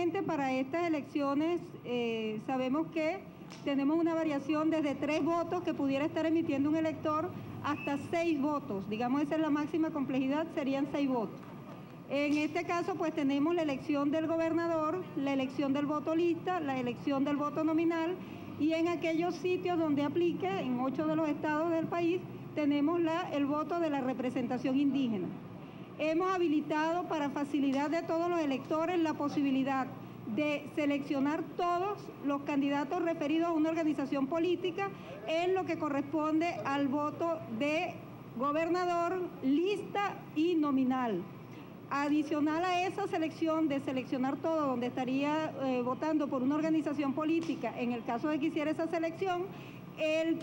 efectivamente para estas elecciones sabemos que tenemos una variación desde 3 votos que pudiera estar emitiendo un elector hasta 6 votos. Digamos, esa es la máxima complejidad, serían 6 votos. En este caso, pues tenemos la elección del gobernador, la elección del voto lista, la elección del voto nominal, y en aquellos sitios donde aplique, en 8 de los estados del país, tenemos el voto de la representación indígena. Hemos habilitado para facilidad de todos los electores la posibilidad de seleccionar todos los candidatos referidos a una organización política en lo que corresponde al voto de gobernador, lista y nominal. Adicional a esa selección de seleccionar todo, donde estaría votando por una organización política, en el caso de que hiciera esa selección,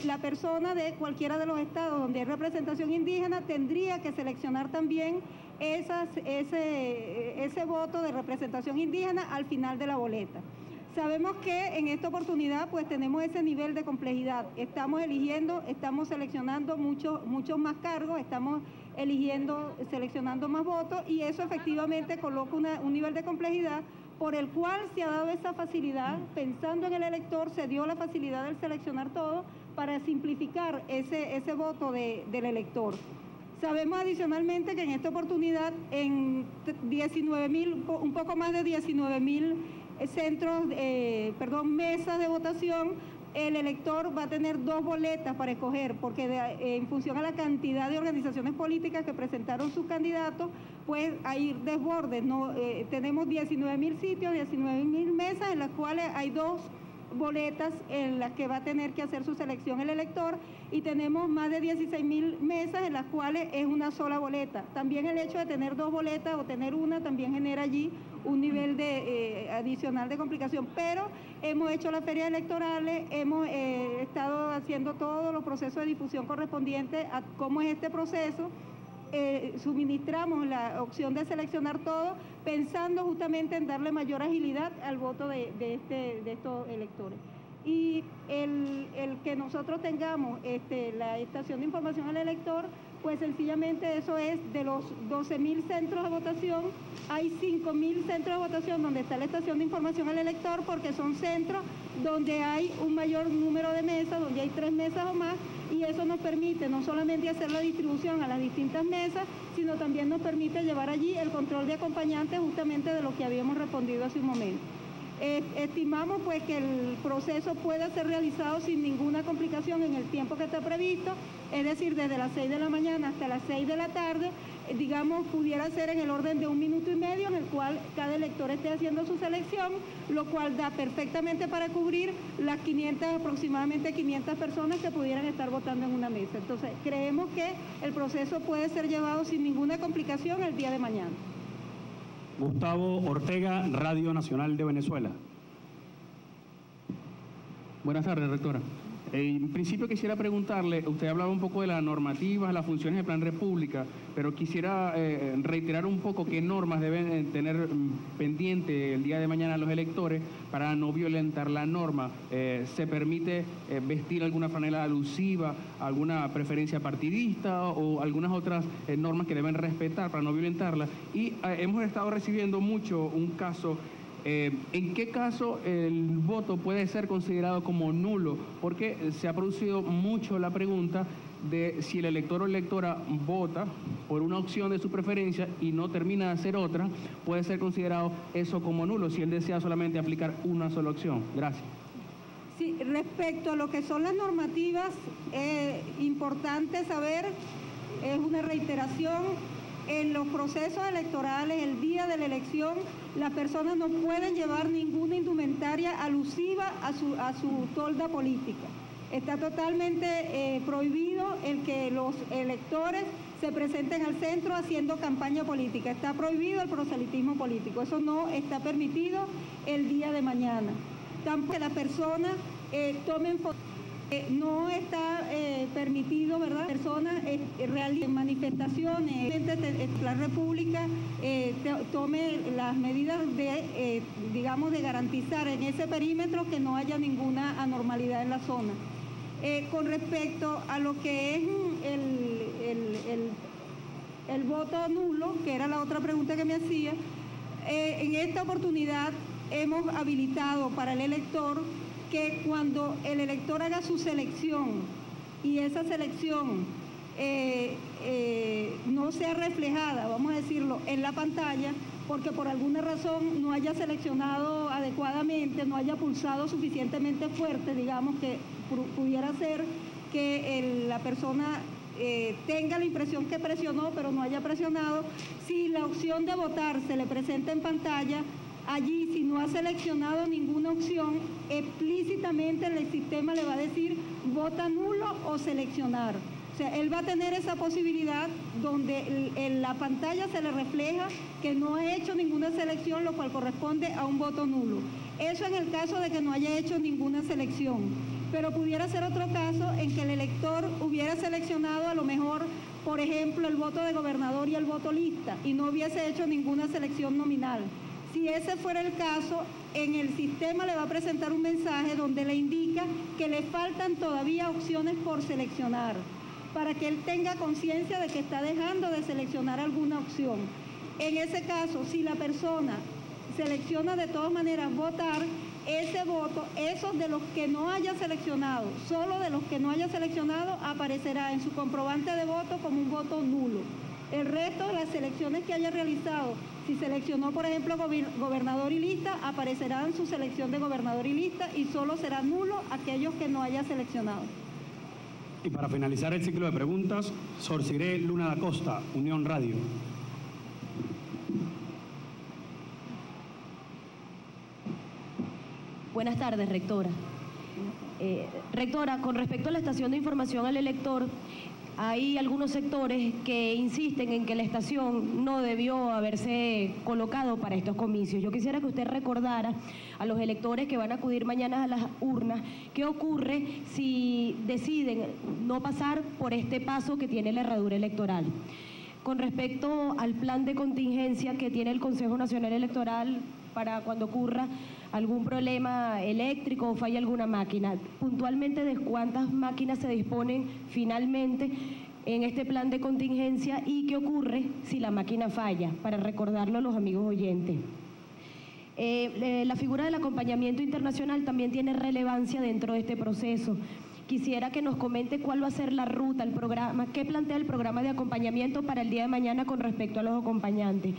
la persona de cualquiera de los estados donde hay representación indígena tendría que seleccionar también ese voto de representación indígena al final de la boleta. Sabemos que en esta oportunidad pues tenemos ese nivel de complejidad. Estamos seleccionando muchos más cargos, estamos seleccionando más votos, y eso efectivamente coloca un nivel de complejidad por el cual se ha dado esa facilidad, pensando en el elector, se dio la facilidad de seleccionar todo para simplificar ese voto del elector. Sabemos adicionalmente que en esta oportunidad, en 19.000, un poco más de 19.000 mesas de votación, el elector va a tener 2 boletas para escoger, porque en función a la cantidad de organizaciones políticas que presentaron sus candidatos, pues hay desbordes, ¿no? Tenemos 19.000 sitios, 19.000 mesas, en las cuales hay 2 boletas en las que va a tener que hacer su selección el elector, y tenemos más de 16.000 mesas en las cuales es una sola boleta. También el hecho de tener 2 boletas o tener una también genera allí un nivel adicional de complicación, pero hemos hecho las ferias electorales, hemos estado haciendo todos los procesos de difusión correspondientes a cómo es este proceso. Suministramos la opción de seleccionar todo, pensando justamente en darle mayor agilidad al voto de estos electores. Y el que nosotros tengamos la estación de información al elector, pues sencillamente eso es de los 12.000 centros de votación, hay 5.000 centros de votación donde está la estación de información al elector, porque son centros donde hay un mayor número de mesas, donde hay 3 mesas o más, y eso nos permite no solamente hacer la distribución a las distintas mesas, sino también nos permite llevar allí el control de acompañantes, justamente de lo que habíamos respondido hace un momento. Estimamos pues que el proceso pueda ser realizado sin ninguna complicación en el tiempo que está previsto, es decir, desde las 6 de la mañana hasta las 6 de la tarde, digamos, pudiera ser en el orden de 1 minuto y medio, en el cual cada elector esté haciendo su selección, lo cual da perfectamente para cubrir las aproximadamente 500 personas que pudieran estar votando en una mesa. Entonces, creemos que el proceso puede ser llevado sin ninguna complicación el día de mañana. Gustavo Ortega, Radio Nacional de Venezuela. Buenas tardes, rectora. En principio quisiera preguntarle, usted hablaba un poco de las normativas, las funciones del Plan República, pero quisiera reiterar un poco qué normas deben tener pendiente el día de mañana los electores para no violentar la norma. ¿Se permite vestir alguna franela alusiva, alguna preferencia partidista o algunas otras normas que deben respetar para no violentarla? Y hemos estado recibiendo mucho un caso. ¿En qué caso el voto puede ser considerado como nulo? Porque se ha producido mucho la pregunta de si el elector o electora vota por una opción de su preferencia y no termina de hacer otra, puede ser considerado eso como nulo si él desea solamente aplicar una sola opción. Gracias. Sí, respecto a lo que son las normativas, importante saber, es una reiteración. En los procesos electorales, el día de la elección, las personas no pueden llevar ninguna indumentaria alusiva a su tolda política. Está totalmente prohibido el que los electores se presenten al centro haciendo campaña política. Está prohibido el proselitismo político. Eso no está permitido el día de mañana. Tampoco que la persona tomen fotos. No está permitido, ¿verdad? Personas realicen manifestaciones, la República tome las medidas de, digamos, de garantizar en ese perímetro que no haya ninguna anormalidad en la zona. Con respecto a lo que es el voto nulo, que era la otra pregunta que me hacía, en esta oportunidad hemos habilitado para el elector que cuando el elector haga su selección y esa selección no sea reflejada, vamos a decirlo, en la pantalla, porque por alguna razón no haya seleccionado adecuadamente, no haya pulsado suficientemente fuerte, digamos que pudiera ser que la persona tenga la impresión que presionó, pero no haya presionado. Si la opción de votar se le presenta en pantalla, allí si no ha seleccionado ninguna opción, explícitamente el sistema le va a decir vota nulo o seleccionar. O sea, él va a tener esa posibilidad donde en la pantalla se le refleja que no ha hecho ninguna selección, lo cual corresponde a un voto nulo. Eso en el caso de que no haya hecho ninguna selección. Pero pudiera ser otro caso en que el elector hubiera seleccionado a lo mejor, por ejemplo, el voto de gobernador y el voto lista y no hubiese hecho ninguna selección nominal. Si ese fuera el caso, en el sistema le va a presentar un mensaje donde le indica que le faltan todavía opciones por seleccionar, para que él tenga conciencia de que está dejando de seleccionar alguna opción. En ese caso, si la persona selecciona de todas maneras votar, ese voto, esos de los que no haya seleccionado, solo de los que no haya seleccionado, aparecerá en su comprobante de voto como un voto nulo. El resto de las selecciones que haya realizado, si seleccionó, por ejemplo, gobernador y lista, aparecerán su selección de gobernador y lista y solo será nulo aquellos que no haya seleccionado. Y para finalizar el ciclo de preguntas, Sorciré Luna da Costa, Unión Radio. Buenas tardes, rectora. Rectora, con respecto a la estación de información al elector, hay algunos sectores que insisten en que la estación no debió haberse colocado para estos comicios. Yo quisiera que usted recordara a los electores que van a acudir mañana a las urnas qué ocurre si deciden no pasar por este paso que tiene la herradura electoral. Con respecto al plan de contingencia que tiene el Consejo Nacional Electoral para cuando ocurra algún problema eléctrico o falle alguna máquina, puntualmente de cuántas máquinas se disponen finalmente en este plan de contingencia y qué ocurre si la máquina falla, para recordarlo a los amigos oyentes. La figura del acompañamiento internacional también tiene relevancia dentro de este proceso. Quisiera que nos comente cuál va a ser la ruta, el programa, qué plantea el programa de acompañamiento para el día de mañana con respecto a los acompañantes.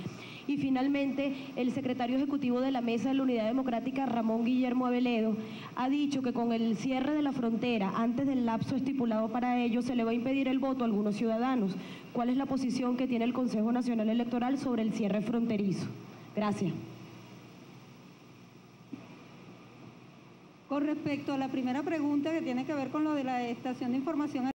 Y finalmente, el secretario ejecutivo de la Mesa de la Unidad Democrática, Ramón Guillermo Aveledo, ha dicho que con el cierre de la frontera, antes del lapso estipulado para ello, se le va a impedir el voto a algunos ciudadanos. ¿Cuál es la posición que tiene el Consejo Nacional Electoral sobre el cierre fronterizo? Gracias. Con respecto a la primera pregunta que tiene que ver con lo de la estación de información